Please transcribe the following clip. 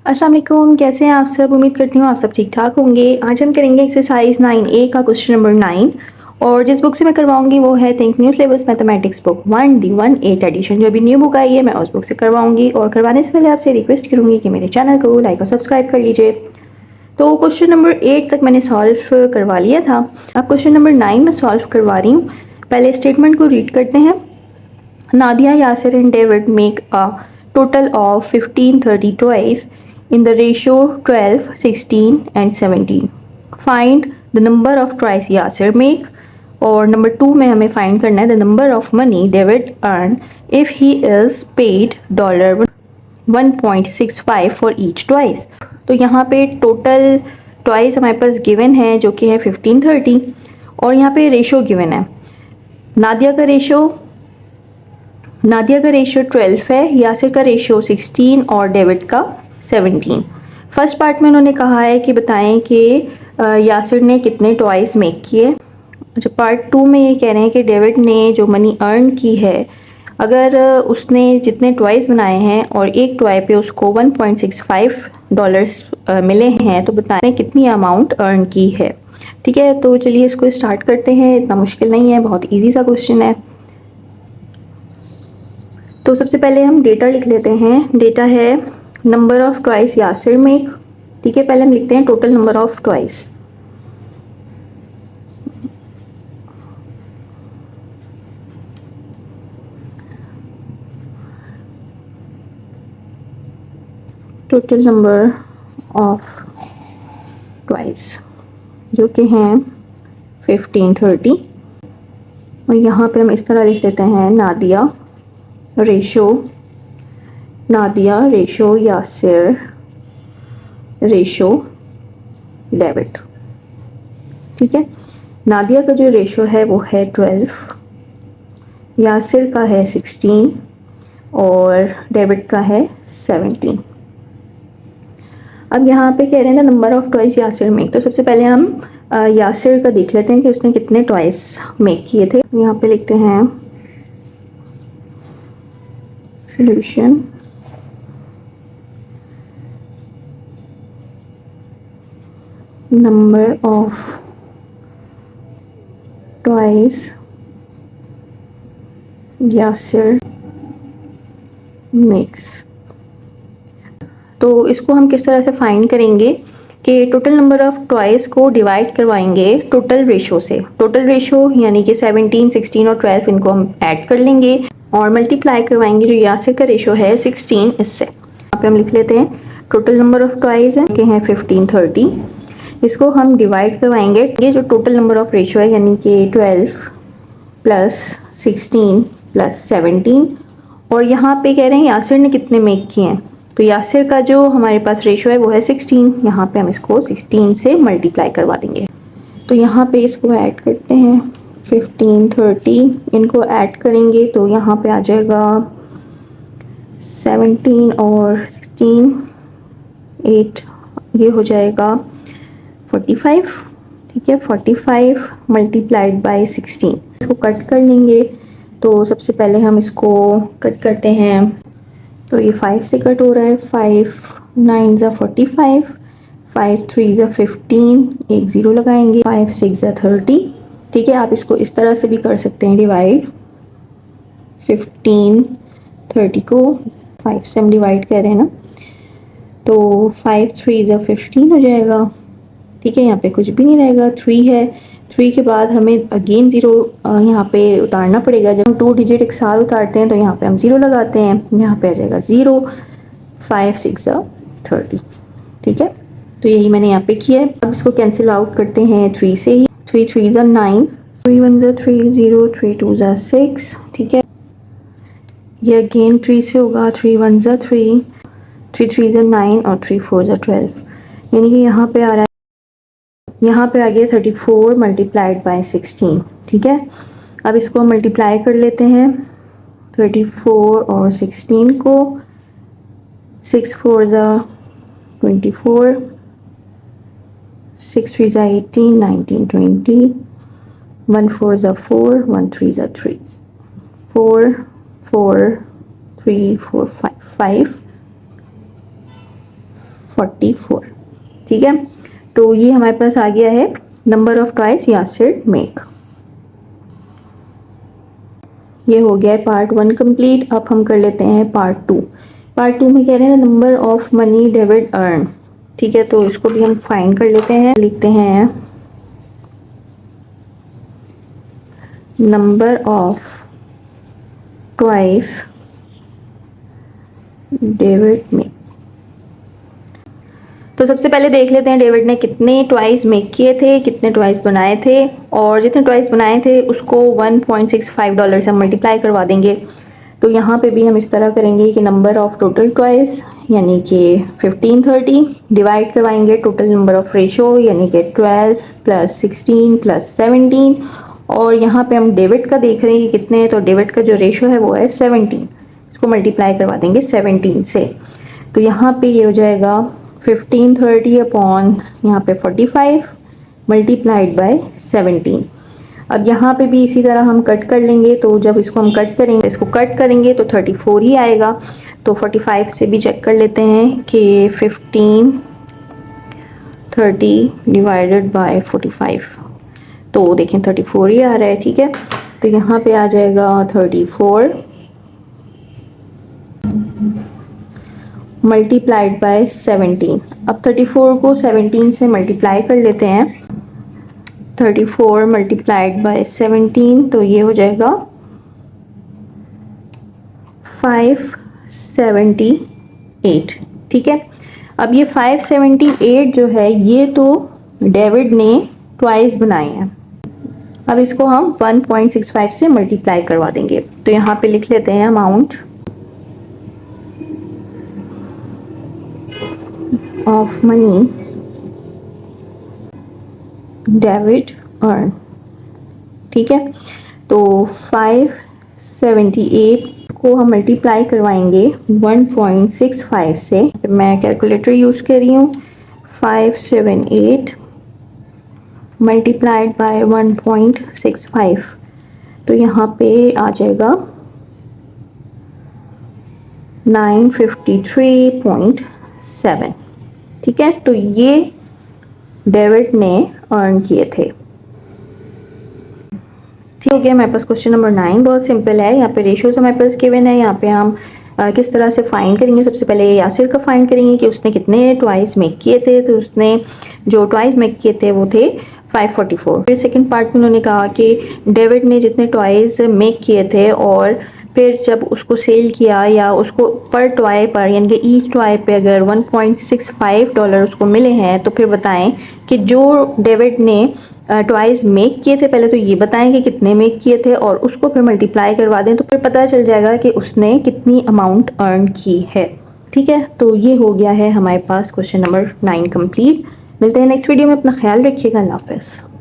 अस्सलाम वालेकुम, कैसे हैं आप सब। उम्मीद करती हूँ आप सब ठीक ठाक होंगे। आज हम करेंगे एक्सरसाइज 9A का क्वेश्चन नंबर 9 और जिस बुक से मैं करवाऊंगी वो है think new syllabus mathematics book 1D1 8 edition. जो अभी न्यू बुक आई है मैं उस बुक से करवाऊंगी और करवाने से पहले आपसे रिक्वेस्ट करूंगी कि मेरे चैनल को लाइक और सब्सक्राइब कर लीजिए। तो क्वेश्चन नंबर 8 तक मैंने सॉल्व करवा लिया था। अब क्वेश्चन नंबर 9 में सॉल्व करवा रही हूँ। पहले स्टेटमेंट को रीड करते हैं। Nadia, Yasser and David make a total of 15 30 toys in the ratio 12, 16 and 17. Find the number of toys Yasser make और नंबर 2 में हमें फाइंड करना है the number of money David earn if he is paid $1.65 for each toys. तो यहाँ पे total toys हमारे पास given है जो कि है 15 30 और यहाँ पे रेशो गिवन है। नादिया का रेशियो 12 है, यासिर का रेशियो 16 और डेविड का 17। फर्स्ट पार्ट में उन्होंने कहा है कि बताएं कि यासिर ने कितने टॉयज मेक किए। अच्छा, पार्ट 2 में ये कह रहे हैं कि डेविड ने जो मनी अर्न की है, अगर उसने जितने टॉयज बनाए हैं और एक टॉय पे उसको $1.65 मिले हैं तो बताएं कितनी अमाउंट अर्न की है। ठीक है, तो चलिए इसको स्टार्ट करते हैं। इतना मुश्किल नहीं है, बहुत ईजी सा क्वेश्चन है। तो सबसे पहले हम डेटा लिख लेते हैं। डेटा है number of twice Yasir make. ठीक है, पहले हम लिखते हैं total number of twice. Total number of twice जो कि हैं 15 30 और यहाँ पे हम इस तरह लिख लेते हैं Nadia ratio Yasir ratio David. ठीक है, नादिया का जो रेशो है वो है 12, यासिर का है 16 और डेविड का है 17। अब यहाँ पे कह रहे हैं ना number of toys Yasir make, तो सबसे पहले हम यासिर का देख लेते हैं कि उसने कितने टॉयज मेक किए थे। यहाँ पे लिखते हैं solution number of toys Yasir makes. तो इसको हम किस तरह से फाइंड करेंगे कि टोटल नंबर ऑफ टॉयज को डिवाइड करवाएंगे टोटल रेशो से। टोटल रेशो यानी कि 17, 16 और 12 इनको हम ऐड कर लेंगे और मल्टीप्लाई करवाएंगे जो यासिर का रेशो है 16 इससे। यहाँ पे हम लिख लेते हैं टोटल नंबर ऑफ टॉयज है कि हैं 15 30। इसको हम डिवाइड करवाएंगे, ये जो टोटल नंबर ऑफ रेशो है यानी कि 12 प्लस 16 प्लस 17 और यहाँ पे कह रहे हैं यासिर ने कितने मेक किए हैं। तो यासिर का जो हमारे पास रेशो है वो है 16, यहाँ पे हम इसको 16 से मल्टीप्लाई करवा देंगे। तो यहाँ पे इसको ऐड करते हैं 15 30, इनको ऐड करेंगे तो यहाँ पे आ जाएगा 17 और 16 8, ये हो जाएगा 45। ठीक है, 45 मल्टीप्लाइड बाय 16। इसको कट कर लेंगे। तो सबसे पहले हम इसको कट करते हैं, तो ये 5 से कट हो रहा है। 5 9 ज़ा 45, 5 3 ज़ा 15, एक ज़ीरो लगाएंगे। 5 6 ज़ा 30। ठीक है, आप इसको इस तरह से भी कर सकते हैं डिवाइड। 15 30 को 5 से हम डिवाइड कर रहे हैं ना, तो 5 3 ज़ा 15 हो जाएगा। ठीक है, यहाँ पे कुछ भी नहीं रहेगा, 3 है। 3 के बाद हमें अगेन ज़ीरो यहाँ पे उतारना पड़ेगा। जब हम 2 डिजिट एक साथ उतारते हैं तो यहाँ पे हम ज़ीरो लगाते हैं, यहाँ पे आ जाएगा 0। 5 6 30। ठीक है, तो यही मैंने यहाँ पे किया है। अब इसको कैंसिल आउट करते हैं 3 से ही। 3 3 ज़ा 9, 3 1 ज़ा 3 0, 3 2 ज़ा 6। ठीक है, ये अगेन 3 से होगा। 3 1 ज़ा 3, 3 3 ज़ा 9 और 3 4 ज़ा 12, यानी कि यहाँ पे आ रहा है, यहाँ पे आ गया 34 मल्टीप्लाइड बाय 16। ठीक है, अब इसको मल्टीप्लाई कर लेते हैं 34 और 16 को। 6 4 ज़ा 24, 6 3 ज़ा 18, 19 20, 1 4 ज़ा 4, 1 3 ज़ा 3, 4 4 3 4 5, 44। ठीक है, तो ये हमारे पास आ गया है number of toys Yasir make. ये हो गया है पार्ट 1 कंप्लीट। अब हम कर लेते हैं पार्ट 2। पार्ट 2 में कह रहे हैं number of money David earn. ठीक है, तो इसको भी हम फाइंड कर लेते हैं। लिखते हैं number of twice David make. तो सबसे पहले देख लेते हैं डेविड ने कितने ट्वाइस मेक किए थे, कितने ट्वाइस बनाए थे, और जितने ट्वाइस बनाए थे उसको $1.65 से मल्टीप्लाई करवा देंगे। तो यहाँ पे भी हम इस तरह करेंगे कि नंबर ऑफ टोटल ट्वाइस यानी कि 1530 डिवाइड करवाएंगे टोटल नंबर ऑफ रेशो यानी कि 12 + 16 + 17, और यहाँ पे हम डेबिट का देख रहे हैं कि कितने हैं, तो डेबिट का जो रेशो है वो है 17। इसको मल्टीप्लाई करवा देंगे 17 से। तो यहाँ पे ये हो जाएगा 1530 अपॉन यहाँ पे 45 मल्टीप्लाइड बाय 17। अब यहाँ पे भी इसी तरह हम कट कर लेंगे, तो जब इसको हम कट करेंगे, इसको कट करेंगे तो 34 ही आएगा। तो 45 से भी चेक कर लेते हैं कि 1530 डिवाइडेड बाय 45, तो देखें 34 ही आ रहा है। ठीक है, तो यहाँ पे आ जाएगा 34 मल्टीप्लाइड बाय 17। अब 34 को 17 से मल्टीप्लाई कर लेते हैं। 34 मल्टीप्लाइड बाय 17, तो ये हो जाएगा 578। ठीक है, अब ये 578 जो है ये तो डेविड ने ट्वाइस बनाए हैं। अब इसको हम 1.65 से मल्टीप्लाई करवा देंगे। तो यहाँ पे लिख लेते हैं amount of money David earn. ठीक है, तो 578 को हम मल्टीप्लाई करवाएंगे 1.65 से। मैं कैलकुलेटर यूज़ कर रही हूँ। 578 मल्टीप्लाइड बाय 1.65, तो यहाँ पे आ जाएगा 953.7। ठीक है, तो ये डेविड ने अर्न किए थे। ठीक हो गया हमारे पास क्वेश्चन नंबर 9। बहुत सिंपल है। यहाँ पे रेशियोज हमारे पास गिवन है। यहाँ पे हम किस तरह से फाइंड करेंगे, सबसे पहले यासिर का फाइंड करेंगे कि उसने कितने ट्वाइस मेक किए थे। तो उसने जो ट्वाइस मेक किए थे वो थे 544। फिर सेकंड पार्ट में उन्होंने कहा कि डेविड ने जितने टॉयज मेक किए थे और फिर जब उसको सेल किया या उसको पर टॉय पर यानी कि ईच टॉय पे अगर $1.65 उसको मिले हैं, तो फिर बताएं कि जो डेविड ने ट्वाइस मेक किए थे, पहले तो ये बताएं कि कितने मेक किए थे और उसको फिर मल्टीप्लाई करवा दें, तो फिर पता चल जाएगा कि उसने कितनी अमाउंट अर्न की है। ठीक है, तो ये हो गया है हमारे पास क्वेश्चन नंबर 9 कंप्लीट। मिलते हैं नेक्स्ट वीडियो में। अपना ख्याल रखिएगा। अल्लाह हाफ़िज़।